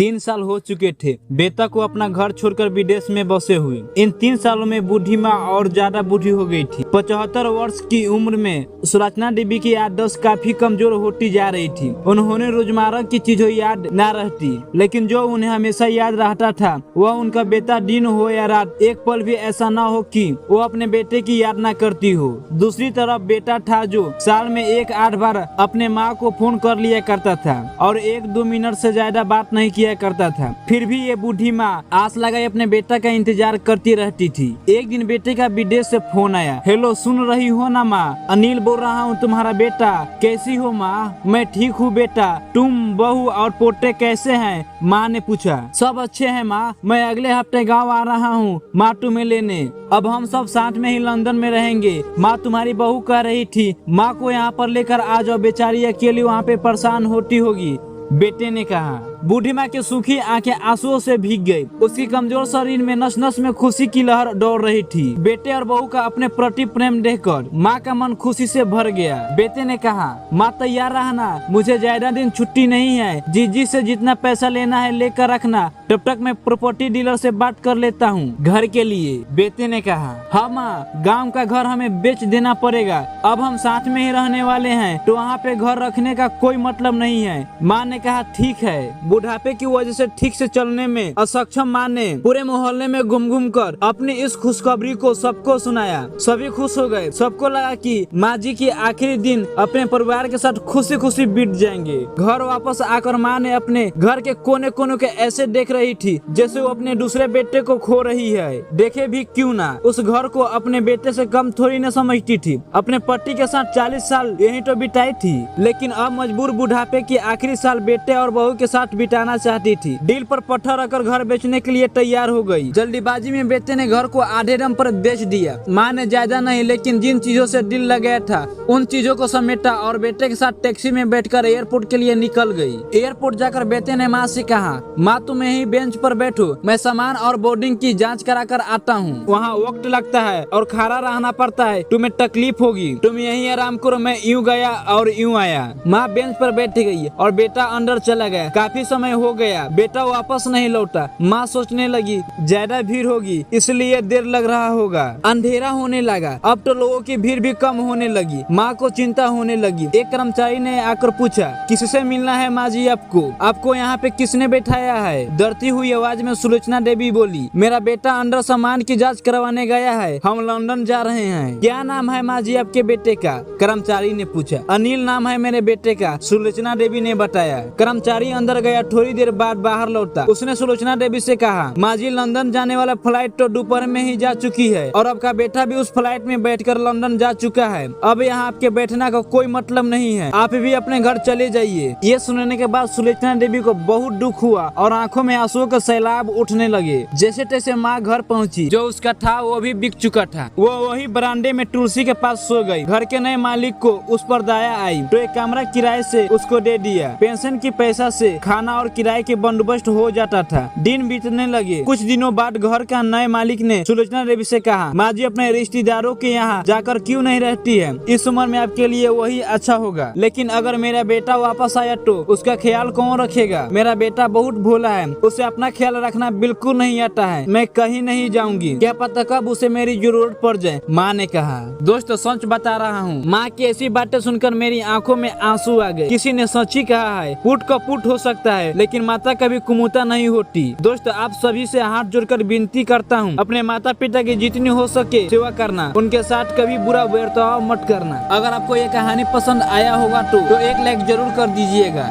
3 साल हो चुके थे बेटा को अपना घर छोड़कर विदेश में बसे हुए। इन 3 सालों में बूढ़ी माँ और ज्यादा बूढ़ी हो गई थी। 75 वर्ष की उम्र में सुलोचना देवी की याददाश्त काफी कमजोर होती जा रही थी। उन्होंने रोजमर्रा की चीजों याद न रहती, लेकिन जो उन्हें हमेशा याद रहता था वह उनका बेटा। दिन हो या रात, एक पल भी ऐसा न हो कि वो अपने बेटे की याद न करती हो। दूसरी तरफ बेटा था जो साल में 1-8 बार अपने माँ को फोन कर लिया करता था और 1-2 मिनट से ज्यादा बात नहीं किया करता था। फिर भी ये बूढ़ी माँ आस लगाए अपने बेटा का इंतजार करती रहती थी। एक दिन बेटे का विदेश से फोन आया। हेलो, सुन रही हो ना माँ? अनिल बोल रहा हूँ, तुम्हारा बेटा। कैसी हो माँ? मैं ठीक हूँ बेटा। तुम, बहू और पोते कैसे हैं? माँ ने पूछा। सब अच्छे हैं माँ, मैं अगले हफ्ते गाँव आ रहा हूँ माँ तुम्हें लेने। अब हम सब साथ में ही लंदन में रहेंगे। माँ तुम्हारी बहू कह रही थी माँ को यहाँ पर लेकर आ जाओ, बेचारी अकेली वहाँ पे परेशान होती होगी, बेटे ने कहा। बूढ़ी माँ की सूखी आंखें आंसुओं से भीग गई। उसकी कमजोर शरीर में नस नस में खुशी की लहर दौड़ रही थी। बेटे और बहू का अपने प्रति प्रेम देखकर माँ का मन खुशी से भर गया। बेटे ने कहा, माँ तैयार रहना, मुझे ज्यादा दिन छुट्टी नहीं है। जीजी से जितना पैसा लेना है लेकर रखना, तब तक मैं प्रॉपर्टी डीलर से बात कर लेता हूँ घर के लिए। बेटे ने कहा, हाँ माँ, गाँव का घर हमें बेच देना पड़ेगा। अब हम साथ में ही रहने वाले हैं तो वहाँ पे घर रखने का कोई मतलब नहीं है। माँ ने कहा, ठीक है। बुढ़ापे की वजह से ठीक से चलने में असक्षम माँ ने पूरे मोहल्ले में घूम घूम कर अपनी इस खुशखबरी को सबको सुनाया। सभी खुश हो गए। सबको लगा कि माँ जी की आखिरी दिन अपने परिवार के साथ खुशी खुशी बीत जाएंगे। घर वापस आकर माँ ने अपने घर के कोने कोने के ऐसे देख रही थी जैसे वो अपने दूसरे बेटे को खो रही है। देखे भी क्यों ना, उस घर को अपने बेटे से कम थोड़ी न समझती थी। अपने पति के साथ 40 साल यही तो बिताई थी, लेकिन अब मजबूर बुढ़ापे की आखिरी साल बेटे और बहू के साथ बिताना चाहती थी। दिल पर पत्थर रखकर घर बेचने के लिए तैयार हो गई। जल्दीबाजी में बेटे ने घर को आधे दम पर बेच दिया। माँ ने ज्यादा नहीं, लेकिन जिन चीजों से दिल लगाया था उन चीजों को समेटा और बेटे के साथ टैक्सी में बैठकर एयरपोर्ट के लिए निकल गई। एयरपोर्ट जाकर बेटे ने माँ से कहा, माँ तुम यही बेंच पर बैठो, मैं सामान और बोर्डिंग की जाँच करा कर आता हूँ। वहाँ वक्त लगता है और खड़ा रहना पड़ता है, तुम्हें तकलीफ होगी, तुम यही आराम करो। मैं यूँ गया और यूँ आया। माँ बेंच पर बैठ गई और बेटा अंदर चला गया। काफी समय हो गया, बेटा वापस नहीं लौटा। माँ सोचने लगी ज्यादा भीड़ होगी इसलिए देर लग रहा होगा। अंधेरा होने लगा। अब तो लोगों की भीड़ भी कम होने लगी। माँ को चिंता होने लगी। एक कर्मचारी ने आकर पूछा, किससे मिलना है माँ जी आपको यहाँ पे किसने बैठाया है? डरती हुई आवाज में सुलोचना देवी बोली, मेरा बेटा अंदर सामान की जाँच करवाने गया है, हम लंदन जा रहे हैं। क्या नाम है माँ जी आपके बेटे का? कर्मचारी ने पूछा। अनिल नाम है मेरे बेटे का, सुलोचना देवी ने बताया। कर्मचारी अंदर गया। थोड़ी देर बाद बाहर लौटा। उसने सुलोचना देवी से कहा, माँ जी लंदन जाने वाला फ्लाइट तो दोपहर में ही जा चुकी है और आपका बेटा भी उस फ्लाइट में बैठकर लंदन जा चुका है। अब यहाँ आपके बैठने का कोई मतलब नहीं है, आप भी अपने घर चले जाइए। ये सुनने के बाद सुलोचना देवी को बहुत दुख हुआ और आंखों में आंसुओं का सैलाब उठने लगे। जैसे तैसे माँ घर पहुँची। जो उसका था वो भी बिक चुका था। वो वही बरामदे में तुलसी के पास सो गई। घर के नए मालिक को उस पर दया आई तो एक कमरा किराए से उसको दे दिया। पेंशन की पैसा से खाना और किराए के बंदोबस्त हो जाता था। दिन बीतने लगे। कुछ दिनों बाद घर का नए मालिक ने सुलोचना देवी से कहा, माँ जी अपने रिश्तेदारों के यहाँ जाकर क्यों नहीं रहती है? इस उम्र में आपके लिए वही अच्छा होगा, लेकिन अगर मेरा बेटा वापस आया तो उसका ख्याल कौन रखेगा? मेरा बेटा बहुत भोला है, उसे अपना ख्याल रखना बिल्कुल नहीं आता है। मैं कहीं नहीं जाऊंगी, क्या पता कब उसे मेरी जरूरत पड़ जाए, माँ ने कहा। दोस्तों सच बता रहा हूँ, माँ की ऐसी बातें सुनकर मेरी आंखों में आंसू आ गए। किसी ने सच ही कहा है, पुट का पुट हो सकता है लेकिन माता कभी कुमुता नहीं होती। दोस्तों आप सभी से हाथ जोड़कर विनती करता हूँ, अपने माता पिता की जितनी हो सके सेवा करना, उनके साथ कभी बुरा बर्ताव मत करना। अगर आपको ये कहानी पसंद आया होगा तो एक लाइक जरूर कर दीजिएगा।